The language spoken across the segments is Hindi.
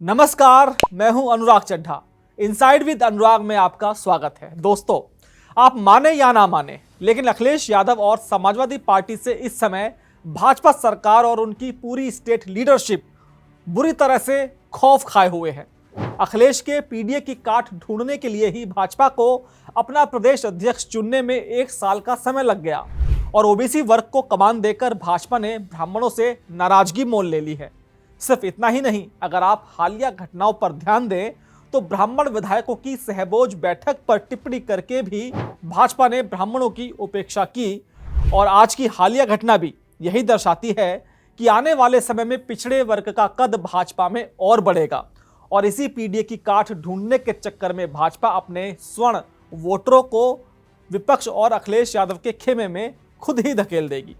नमस्कार, मैं हूं अनुराग चड्ढा। इनसाइड विद अनुराग में आपका स्वागत है। दोस्तों, आप माने या ना माने, लेकिन अखिलेश यादव और समाजवादी पार्टी से इस समय भाजपा सरकार और उनकी पूरी स्टेट लीडरशिप बुरी तरह से खौफ खाए हुए है। अखिलेश के पीडीए की काट ढूंढने के लिए ही भाजपा को अपना प्रदेश अध्यक्ष चुनने में 1 साल का समय लग गया और ओबीसी वर्ग को कमान देकर भाजपा ने ब्राह्मणों से नाराजगी मोल ले ली है। सिर्फ इतना ही नहीं, अगर आप हालिया घटनाओं पर ध्यान दें तो ब्राह्मण विधायकों की सहबोज बैठक पर टिप्पणी करके भी भाजपा ने ब्राह्मणों की उपेक्षा की और आज की हालिया घटना भी यही दर्शाती है कि आने वाले समय में पिछड़े वर्ग का कद भाजपा में और बढ़ेगा और इसी पीडीए की काट ढूंढने के चक्कर में भाजपा अपने स्वर्ण वोटरों को विपक्ष और अखिलेश यादव के खेमे में खुद ही धकेल देगी।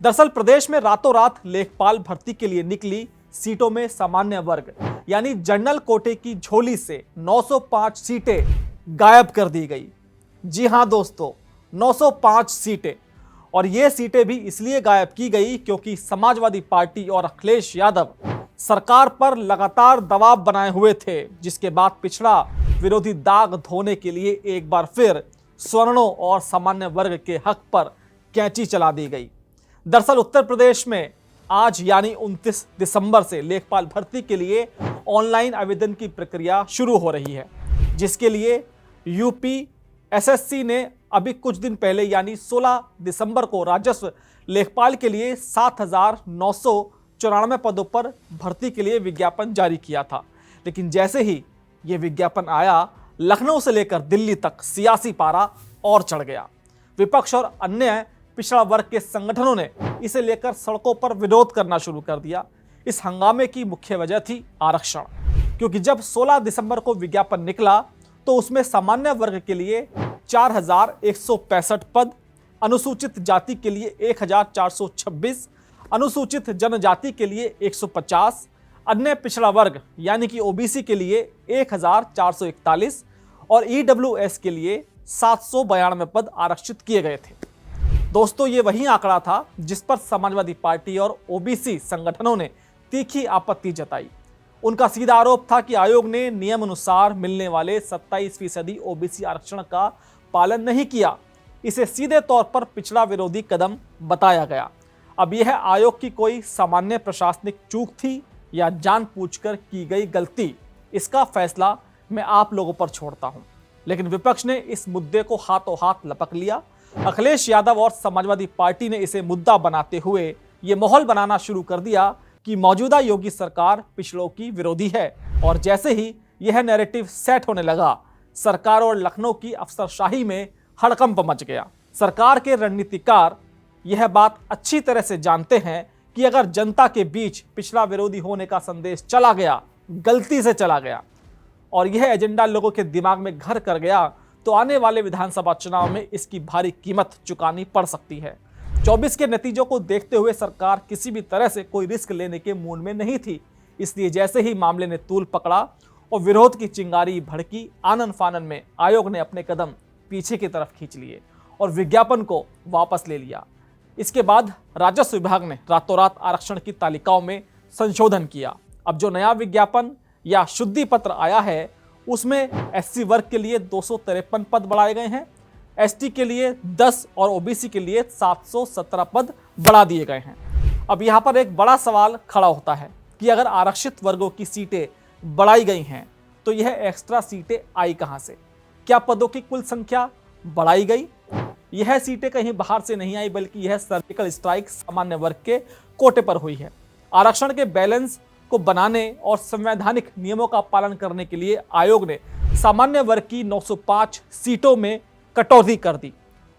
दरअसल प्रदेश में रातों रात लेखपाल भर्ती के लिए निकली सीटों में सामान्य वर्ग यानी जनरल कोटे की झोली से 905 सीटें गायब कर दी गई। जी हां दोस्तों, 905 सीटें। और ये सीटें भी इसलिए गायब की गई क्योंकि समाजवादी पार्टी और अखिलेश यादव सरकार पर लगातार दबाव बनाए हुए थे, जिसके बाद पिछड़ा विरोधी दाग धोने के लिए एक बार फिर स्वर्णों और सामान्य वर्ग के हक पर कैंची चला दी गई। दरअसल उत्तर प्रदेश में आज यानी 29 दिसंबर से लेखपाल भर्ती के लिए ऑनलाइन आवेदन की प्रक्रिया शुरू हो रही है, जिसके लिए यूपी एसएससी ने अभी कुछ दिन पहले यानी 16 दिसंबर को राजस्व लेखपाल के लिए 7,994 पदों पर भर्ती के लिए विज्ञापन जारी किया था। लेकिन जैसे ही ये विज्ञापन आया, लखनऊ से लेकर दिल्ली तक सियासी पारा और चढ़ गया। विपक्ष और अन्य पिछड़ा वर्ग के संगठनों ने इसे लेकर सड़कों पर विरोध करना शुरू कर दिया। इस हंगामे की मुख्य वजह थी आरक्षण, क्योंकि जब 16 दिसंबर को विज्ञापन निकला तो उसमें सामान्य वर्ग के लिए 4,165 पद, अनुसूचित जाति के लिए 1,426, अनुसूचित जनजाति के लिए 150, अन्य पिछड़ा वर्ग यानी कि ओबीसी के लिए 1,441 और ईडब्ल्यूएस के लिए 792 पद आरक्षित किए गए थे। दोस्तों, ये वही आंकड़ा था जिस पर समाजवादी पार्टी और ओबीसी संगठनों ने तीखी आपत्ति जताई। उनका सीधा आरोप था कि आयोग ने नियम अनुसार मिलने वाले 27% ओबीसी आरक्षण का पालन नहीं किया। इसे सीधे तौर पर पिछड़ा विरोधी कदम बताया गया। अब यह आयोग की कोई सामान्य प्रशासनिक चूक थी या जानबूझकर की गई गलती, इसका फैसला मैं आप लोगों पर छोड़ता हूं। लेकिन विपक्ष ने इस मुद्दे को हाथों हाथ लपक लिया। अखिलेश यादव और समाजवादी पार्टी ने इसे मुद्दा बनाते हुए ये माहौल बनाना शुरू कर दिया कि मौजूदा योगी सरकार पिछड़ों की विरोधी है और जैसे ही यह नैरेटिव सेट होने लगा, सरकार और लखनऊ की अफसरशाही में हड़कंप मच गया। सरकार के रणनीतिकार यह बात अच्छी तरह से जानते हैं कि अगर जनता के बीच पिछड़ा विरोधी होने का संदेश चला गया, गलती से चला गया और यह एजेंडा लोगों के दिमाग में घर कर गया, तो आने वाले विधानसभा चुनाव में इसकी भारी कीमत चुकानी पड़ सकती है। 24 के नतीजों को देखते हुए सरकार किसी भी तरह से कोई रिस्क लेने के मूड में नहीं थी। इसलिए जैसे ही मामले ने तूल पकड़ा और विरोध की चिंगारी भड़की, आनन फानन में आयोग ने अपने कदम पीछे की तरफ खींच लिए और विज्ञापन को वापस ले लिया। इसके बाद राजस्व विभाग ने रातों रात आरक्षण की तालिकाओं में संशोधन किया। अब जो नया विज्ञापन या शुद्धि पत्र आया है, उसमें एससी वर्ग के लिए 253 पद बढ़ाए गए हैं, एसटी के लिए 10 और ओबीसी के लिए 717 पद बढ़ा दिए गए हैं। अब यहाँ पर एक बड़ा सवाल खड़ा होता है कि अगर आरक्षित वर्गों की सीटें बढ़ाई गई हैं तो यह एक्स्ट्रा सीटें आई कहाँ से? क्या पदों की कुल संख्या बढ़ाई गई? यह सीटें कहीं बाहर से नहीं आई, बल्कि यह सर्जिकल स्ट्राइक सामान्य वर्ग के कोटे पर हुई है। आरक्षण के बैलेंस को बनाने और संवैधानिक नियमों का पालन करने के लिए आयोग ने सामान्य वर्ग की 905 सीटों में कटौती कर दी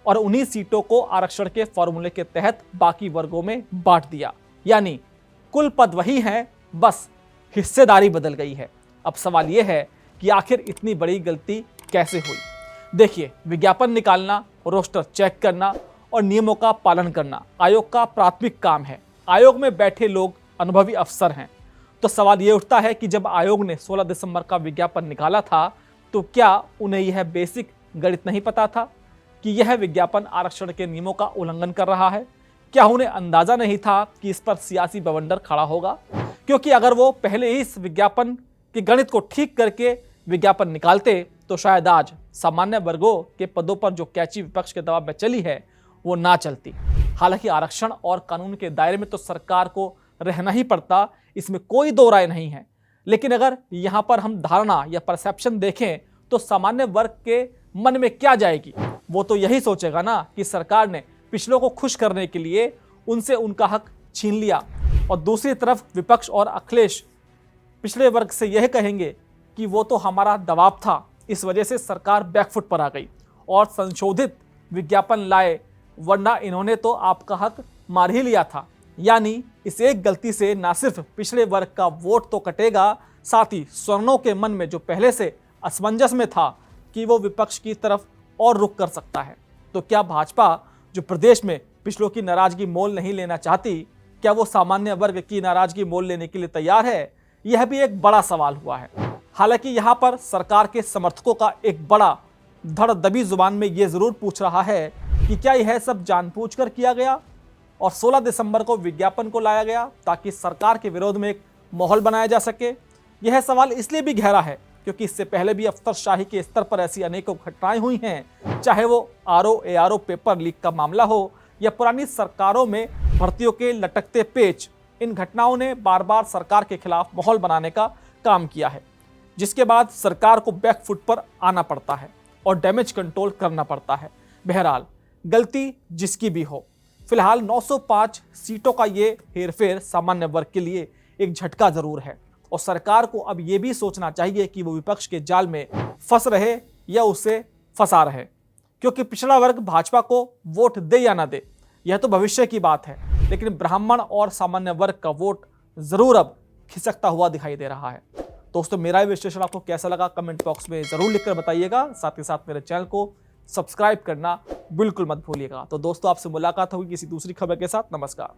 और उन्हीं सीटों को आरक्षण के फॉर्मूले के तहत बाकी वर्गों में बांट दिया। यानी कुल पद वही हैं, बस हिस्सेदारी बदल गई है। अब सवाल यह है कि आखिर इतनी बड़ी गलती कैसे हुई? देखिए, विज्ञापन निकालना, रोस्टर चेक करना और नियमों का पालन करना आयोग का प्राथमिक काम है। आयोग में बैठे लोग अनुभवी अफसर हैं। तो सवाल ये उठता है कि जब आयोग ने 16 दिसंबर का विज्ञापन निकाला था तो क्या उन्हें यह बेसिक गणित नहीं पता था कि यह विज्ञापन आरक्षण के नियमों का उल्लंघन कर रहा है? क्या उन्हें अंदाजा नहीं था कि इस पर सियासी बवंडर खड़ा होगा? क्योंकि अगर वो पहले ही इस विज्ञापन कि गणित को ठीक करके विज्ञापन निकालते तो शायद आज सामान्य वर्गों के पदों पर जो कैची विपक्ष के दबाव में चली है वो ना चलती। हालांकि आरक्षण और कानून के दायरे में तो सरकार को रहना ही पड़ता, इसमें कोई दो राय नहीं है। लेकिन अगर यहाँ पर हम धारणा या परसेप्शन देखें तो सामान्य वर्ग के मन में क्या जाएगी? वो तो यही सोचेगा ना कि सरकार ने पिछलों को खुश करने के लिए उनसे उनका हक छीन लिया। और दूसरी तरफ विपक्ष और अखिलेश पिछड़े वर्ग से यह कहेंगे कि वो तो हमारा दबाव था, इस वजह से सरकार बैकफुट पर आ गई और संशोधित विज्ञापन लाए, वरना इन्होंने तो आपका हक मार ही लिया था। यानी इस एक गलती से ना सिर्फ पिछड़े वर्ग का वोट तो कटेगा, साथ ही सवर्णों के मन में जो पहले से असमंजस में था कि वो विपक्ष की तरफ और रुख कर सकता है। तो क्या भाजपा जो प्रदेश में पिछड़ों की नाराजगी मोल नहीं लेना चाहती, क्या वो सामान्य वर्ग की नाराजगी मोल लेने के लिए तैयार है? यह भी एक बड़ा सवाल हुआ है। हालांकि यहाँ पर सरकार के समर्थकों का एक बड़ा धड़ दबी जुबान में ये जरूर पूछ रहा है कि क्या यह सब जानबूझकर किया गया और 16 दिसंबर को विज्ञापन को लाया गया ताकि सरकार के विरोध में एक माहौल बनाया जा सके? यह सवाल इसलिए भी गहरा है क्योंकि इससे पहले भी अफसरशाही के स्तर पर ऐसी अनेकों घटनाएं हुई हैं, चाहे वो आरओ पेपर लीक का मामला हो या पुरानी सरकारों में भर्तियों के लटकते पेच। इन घटनाओं ने बार बार सरकार के खिलाफ माहौल बनाने का काम किया है, जिसके बाद सरकार को बैकफुट पर आना पड़ता है और डैमेज कंट्रोल करना पड़ता है। बहरहाल गलती जिसकी भी हो, फिलहाल 905 सीटों का ये हेरफेर सामान्य वर्ग के लिए एक झटका जरूर है और सरकार को अब ये भी सोचना चाहिए कि वो विपक्ष के जाल में फंस रहे या उसे फंसा रहे, क्योंकि पिछड़ा वर्ग भाजपा को वोट दे या ना दे यह तो भविष्य की बात है, लेकिन ब्राह्मण और सामान्य वर्ग का वोट जरूर अब खिसकता हुआ दिखाई दे रहा है। दोस्तों, मेरा विश्लेषण आपको कैसा लगा कमेंट बॉक्स में जरूर लिखकर बताइएगा। साथ ही साथ मेरे चैनल को सब्सक्राइब करना बिल्कुल मत भूलिएगा। तो दोस्तों, आपसे मुलाकात होगी किसी दूसरी खबर के साथ। नमस्कार।